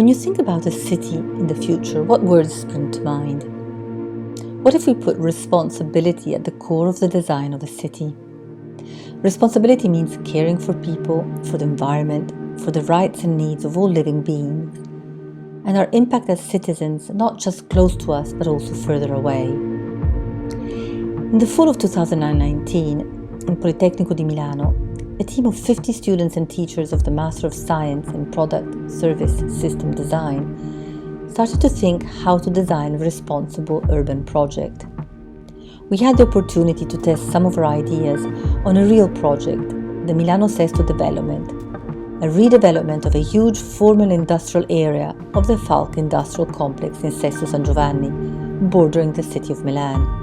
When you think about a city in the future, what words spring to mind? What if we put responsibility at the core of the design of a city? Responsibility means caring for people, for the environment, for the rights and needs of all living beings, and our impact as citizens, not just close to us, but also further away. In the fall of 2019, in Politecnico di Milano, a team of 50 students and teachers of the Master of Science in Product, Service, System Design started to think how to design a responsible urban project. We had the opportunity to test some of our ideas on a real project, the MilanoSesto Development, a redevelopment of a huge former industrial area of the Falck industrial complex in Sesto San Giovanni, bordering the city of Milan.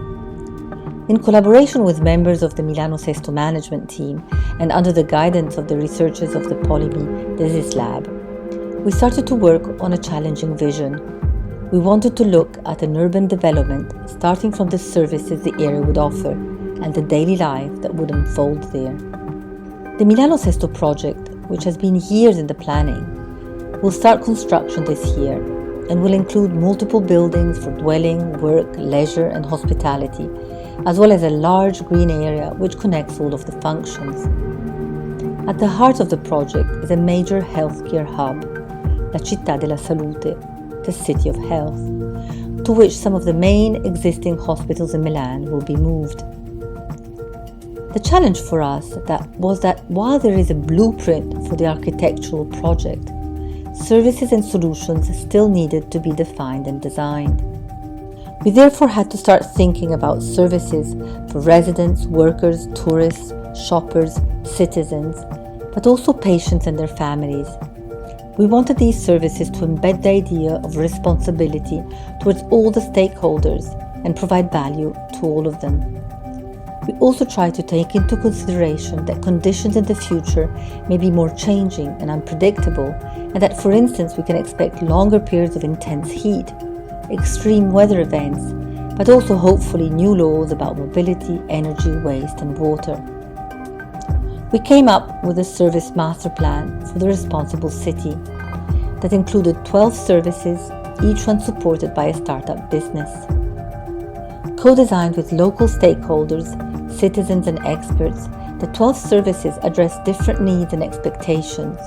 In collaboration with members of the MilanoSesto management team and under the guidance of the researchers of the Polimi DESIS Lab, we started to work on a challenging vision. We wanted to look at an urban development starting from the services the area would offer and the daily life that would unfold there. The MilanoSesto project, which has been years in the planning, will start construction this year and will include multiple buildings for dwelling, work, leisure and hospitality, as well as a large green area which connects all of the functions. At the heart of the project is a major healthcare hub, la Città della Salute, the City of Health, to which some of the main existing hospitals in Milan will be moved. The challenge for us was that while there is a blueprint for the architectural project, services and solutions still needed to be defined and designed. We therefore had to start thinking about services for residents, workers, tourists, shoppers, citizens, but also patients and their families. We wanted these services to embed the idea of responsibility towards all the stakeholders and provide value to all of them. We also tried to take into consideration that conditions in the future may be more changing and unpredictable, and that, for instance, we can expect longer periods of intense heat, extreme weather events, but also hopefully new laws about mobility, energy, waste and water. We came up with a service master plan for the responsible city that included 12 services, each one supported by a startup business. Co-designed with local stakeholders, citizens and experts, the 12 services address different needs and expectations.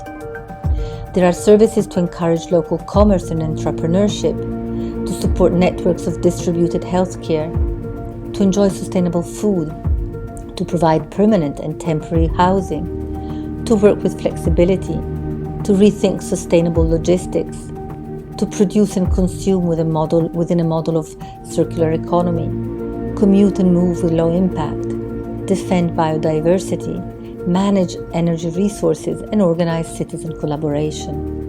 There are services to encourage local commerce and entrepreneurship, to support networks of distributed healthcare, to enjoy sustainable food, to provide permanent and temporary housing, to work with flexibility, to rethink sustainable logistics, to produce and consume within a model of circular economy, commute and move with low impact, defend biodiversity, manage energy resources, and organize citizen collaboration.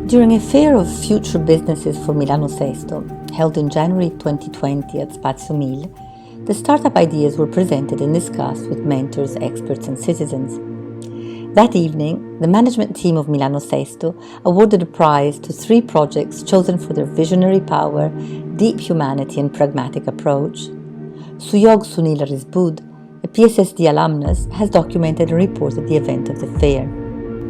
During a fair of future businesses for MilanoSesto, held in January 2020 at Spazio 1000, the startup ideas were presented and discussed with mentors, experts and citizens. That evening, the management team of MilanoSesto awarded a prize to 3 projects chosen for their visionary power, deep humanity and pragmatic approach. Suyog Sunil Risbud, a PSSD alumnus, has documented and reported the event of the fair.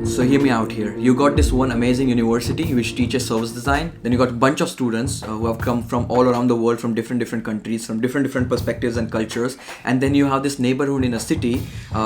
So hear me out here. You got this one amazing university which teaches service design. Then you got a bunch of students who have come from all around the world, from different countries, from different perspectives and cultures. And then you have this neighborhood in a city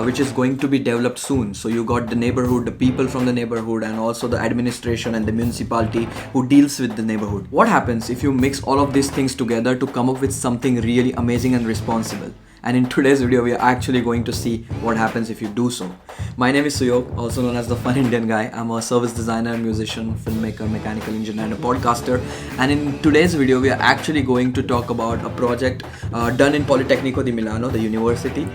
which is going to be developed soon. So you got the neighborhood, the people from the neighborhood, and also the administration and the municipality who deals with the neighborhood. What happens if you mix all of these things together to come up with something really amazing and responsible? And in today's video, we are actually going to see what happens if you do so. My name is Suyog, also known as the Fun Indian Guy. I'm a service designer, musician, filmmaker, mechanical engineer, and a podcaster. And in today's video, we are actually going to talk about a project done in Politecnico di Milano, the university,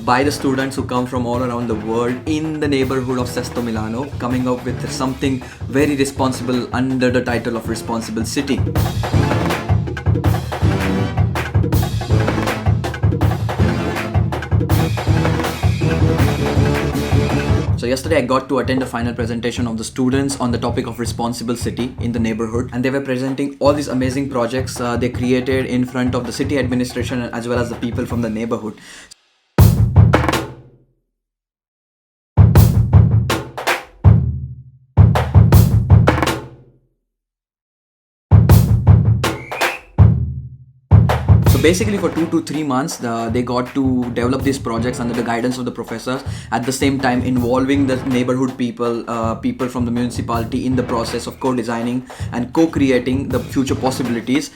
by the students who come from all around the world in the neighborhood of Sesto Milano, coming up with something very responsible under the title of Responsible City. So yesterday I got to attend the final presentation of the students on the topic of responsible city in the neighborhood, and they were presenting all these amazing projects they created in front of the city administration as well as the people from the neighborhood. basically for 2 to 3 months, they got to develop these projects under the guidance of the professors, at the same time involving the neighborhood people, people from the municipality in the process of co-designing and co-creating the future possibilities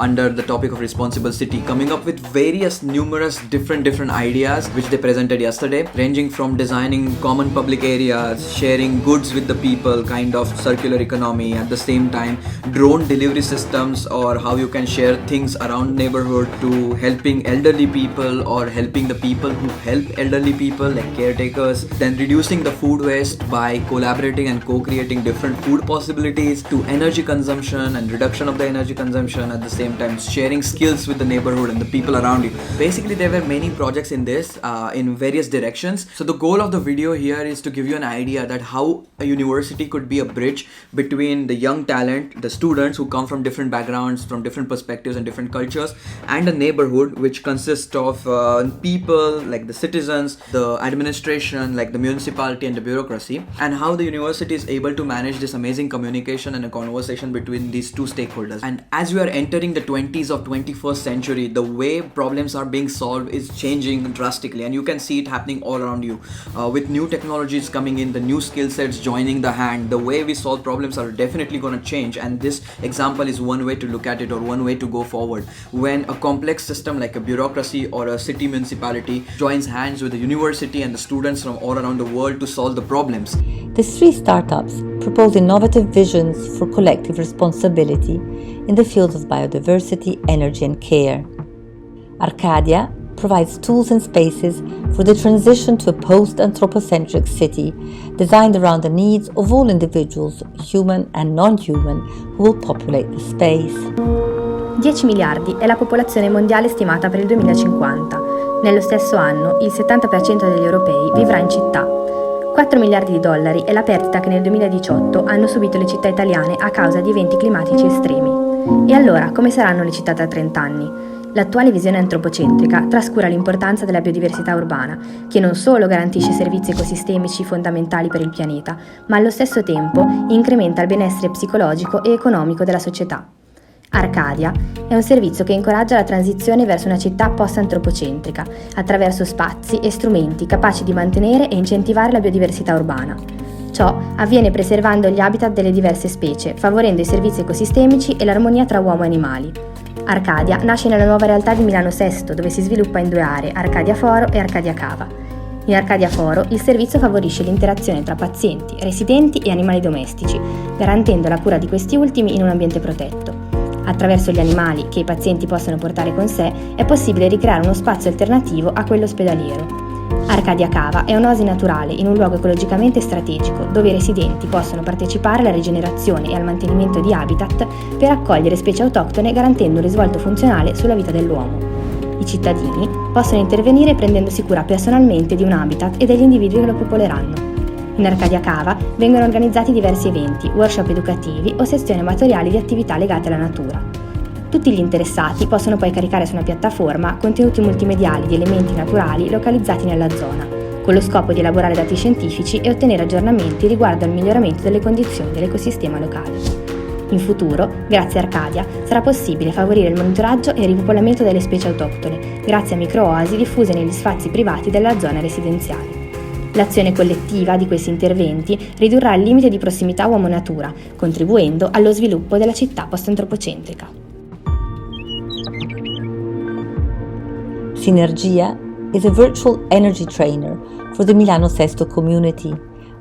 under the topic of responsible city, coming up with various numerous different ideas which they presented yesterday, ranging from designing common public areas, sharing goods with the people, kind of circular economy, at the same time drone delivery systems, or how you can share things around neighborhood, to helping elderly people or helping the people who help elderly people like caretakers, then reducing the food waste by collaborating and co-creating different food possibilities, to energy consumption and reduction of the energy consumption, at the same time sharing skills with the neighborhood and the people around you. Basically there were many projects in this in various directions. So the goal of the video here is to give you an idea that how a university could be a bridge between the young talent, the students who come from different backgrounds, from different perspectives and different cultures, and a neighborhood which consists of people like the citizens, the administration like the municipality and the bureaucracy, and how the university is able to manage this amazing communication and a conversation between these two stakeholders. And as we are entering the 20s of 21st century, the way problems are being solved is changing drastically, and you can see it happening all around you with new technologies coming in, the new skill sets joining the hand. The way we solve problems are definitely going to change, and this example is one way to look at it, or one way to go forward. When a complex system like a bureaucracy or a city municipality joins hands with the university and the students from all around the world to solve the problems. These 3 startups propose innovative visions for collective responsibility in the fields of biodiversity, energy and care. Arcadia provides tools and spaces for the transition to a post-anthropocentric city designed around the needs of all individuals, human and non-human, who will populate the space. 10 miliardi è la popolazione mondiale stimata per il 2050. Nello stesso anno il 70% degli europei vivrà in città. 4 miliardi di dollari è la perdita che nel 2018 hanno subito le città italiane a causa di eventi climatici estremi. E allora, come saranno le città tra 30 anni? L'attuale visione antropocentrica trascura l'importanza della biodiversità urbana, che non solo garantisce servizi ecosistemici fondamentali per il pianeta, ma allo stesso tempo incrementa il benessere psicologico e economico della società. Arcadia è un servizio che incoraggia la transizione verso una città post-antropocentrica, attraverso spazi e strumenti capaci di mantenere e incentivare la biodiversità urbana. Ciò avviene preservando gli habitat delle diverse specie, favorendo i servizi ecosistemici e l'armonia tra uomo e animali. Arcadia nasce nella nuova realtà di MilanoSesto, dove si sviluppa in 2 aree, Arcadia Foro e Arcadia Cava. In Arcadia Foro il servizio favorisce l'interazione tra pazienti, residenti e animali domestici, garantendo la cura di questi ultimi in un ambiente protetto. Attraverso gli animali che i pazienti possono portare con sé è possibile ricreare uno spazio alternativo a quello ospedaliero. Arcadia Cava è un'oasi naturale in un luogo ecologicamente strategico dove i residenti possono partecipare alla rigenerazione e al mantenimento di habitat per accogliere specie autoctone, garantendo un risvolto funzionale sulla vita dell'uomo. I cittadini possono intervenire prendendosi cura personalmente di un habitat e degli individui che lo popoleranno. In Arcadia Cava vengono organizzati diversi eventi, workshop educativi o sezioni amatoriali di attività legate alla natura. Tutti gli interessati possono poi caricare su una piattaforma contenuti multimediali di elementi naturali localizzati nella zona, con lo scopo di elaborare dati scientifici e ottenere aggiornamenti riguardo al miglioramento delle condizioni dell'ecosistema locale. In futuro, grazie a Arcadia, sarà possibile favorire il monitoraggio e il ripopolamento delle specie autoctone, grazie a microoasi diffuse negli spazi privati della zona residenziale. L'azione collettiva di questi interventi ridurrà il limite di prossimità uomo-natura, contribuendo allo sviluppo della città post-antropocentrica. Sinergia is a virtual energy trainer for the MilanoSesto community,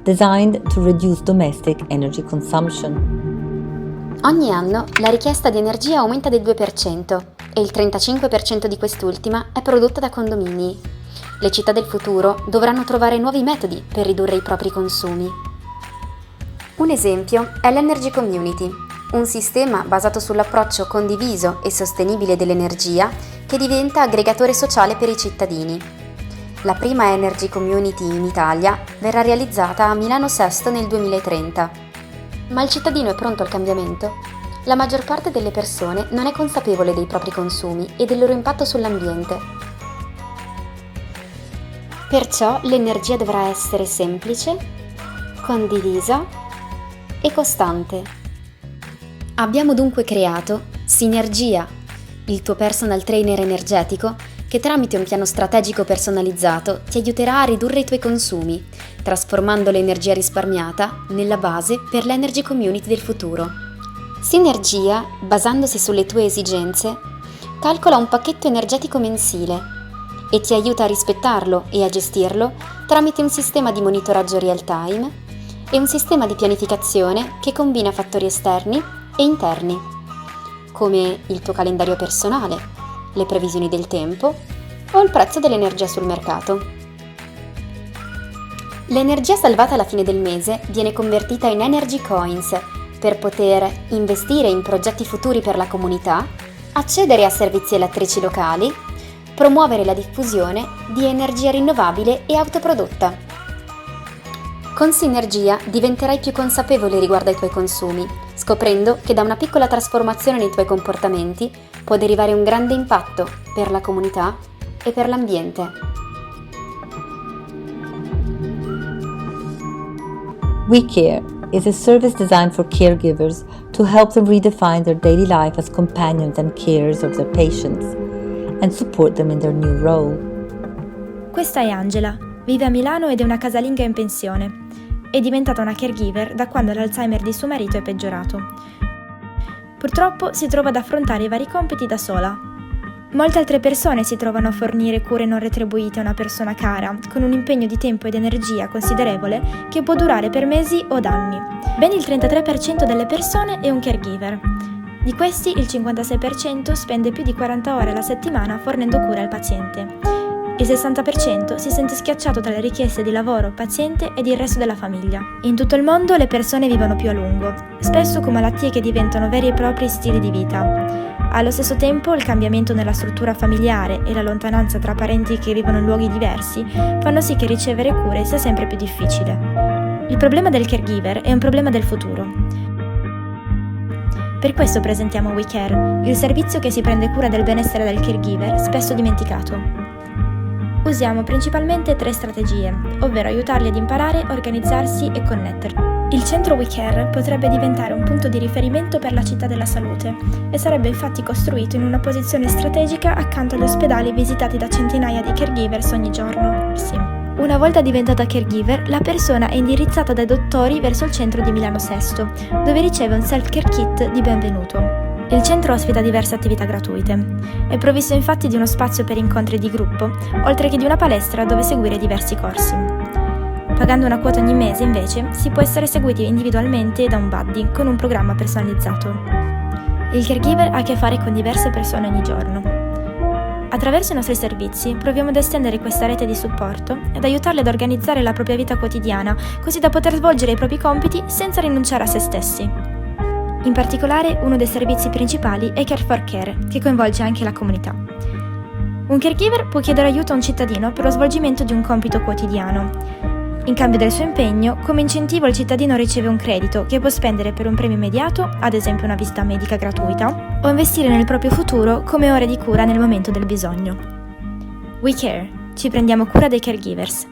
designed to reduce domestic energy consumption. Ogni anno la richiesta di energia aumenta del 2% e il 35% di quest'ultima è prodotta da condomini. Le città del futuro dovranno trovare nuovi metodi per ridurre i propri consumi. Un esempio è l'Energy Community, un sistema basato sull'approccio condiviso e sostenibile dell'energia che diventa aggregatore sociale per i cittadini. La prima Energy Community in Italia verrà realizzata a MilanoSesto nel 2030. Ma il cittadino è pronto al cambiamento? La maggior parte delle persone non è consapevole dei propri consumi e del loro impatto sull'ambiente. Perciò l'energia dovrà essere semplice, condivisa e costante. Abbiamo dunque creato Sinergia, il tuo personal trainer energetico che tramite un piano strategico personalizzato ti aiuterà a ridurre i tuoi consumi, trasformando l'energia risparmiata nella base per l'energy community del futuro. Sinergia, basandosi sulle tue esigenze, calcola un pacchetto energetico mensile e ti aiuta a rispettarlo e a gestirlo tramite un sistema di monitoraggio real time e un sistema di pianificazione che combina fattori esterni e interni, come il tuo calendario personale, le previsioni del tempo o il prezzo dell'energia sul mercato. L'energia salvata alla fine del mese viene convertita in Energy Coins per poter investire in progetti futuri per la comunità, accedere a servizi elettrici locali, promuovere la diffusione di energia rinnovabile e autoprodotta. Con Sinergia diventerai più consapevole riguardo ai tuoi consumi, scoprendo che da una piccola trasformazione nei tuoi comportamenti può derivare un grande impatto per la comunità e per l'ambiente. We Care is a service designed for caregivers to help them redefine their daily life as companions and carers of their patients and support them in their new role. Questa è Angela, vive a Milano ed è una casalinga in pensione. È diventata una caregiver da quando l'Alzheimer di suo marito è peggiorato. Purtroppo si trova ad affrontare i vari compiti da sola. Molte altre persone si trovano a fornire cure non retribuite a una persona cara, con un impegno di tempo ed energia considerevole che può durare per mesi o anni. Ben il 33% delle persone è un caregiver. Di questi il 56% spende più di 40 ore alla settimana fornendo cura al paziente. Il 60% si sente schiacciato tra le richieste di lavoro, paziente ed il resto della famiglia. In tutto il mondo le persone vivono più a lungo, spesso con malattie che diventano veri e propri stili di vita. Allo stesso tempo il cambiamento nella struttura familiare e la lontananza tra parenti che vivono in luoghi diversi fanno sì che ricevere cure sia sempre più difficile. Il problema del caregiver è un problema del futuro. Per questo presentiamo We Care, il servizio che si prende cura del benessere del caregiver, spesso dimenticato. Usiamo principalmente 3 strategie, ovvero aiutarli ad imparare, organizzarsi e connetterli. Il centro We Care potrebbe diventare un punto di riferimento per la città della salute e sarebbe infatti costruito in una posizione strategica accanto agli ospedali visitati da centinaia di caregivers ogni giorno. Sì. Una volta diventata caregiver, la persona è indirizzata dai dottori verso il centro di MilanoSesto, dove riceve un self-care kit di benvenuto. Il centro ospita diverse attività gratuite. È provvisto infatti di uno spazio per incontri di gruppo, oltre che di una palestra dove seguire diversi corsi. Pagando una quota ogni mese, invece, si può essere seguiti individualmente da un buddy con un programma personalizzato. Il caregiver ha a che fare con diverse persone ogni giorno. Attraverso i nostri servizi proviamo ad estendere questa rete di supporto ed aiutarli ad organizzare la propria vita quotidiana, così da poter svolgere i propri compiti senza rinunciare a se stessi. In particolare, uno dei servizi principali è Care for Care, che coinvolge anche la comunità. Un caregiver può chiedere aiuto a un cittadino per lo svolgimento di un compito quotidiano. In cambio del suo impegno, come incentivo il cittadino riceve un credito che può spendere per un premio immediato, ad esempio una visita medica gratuita, o investire nel proprio futuro come ore di cura nel momento del bisogno. We Care, ci prendiamo cura dei caregivers.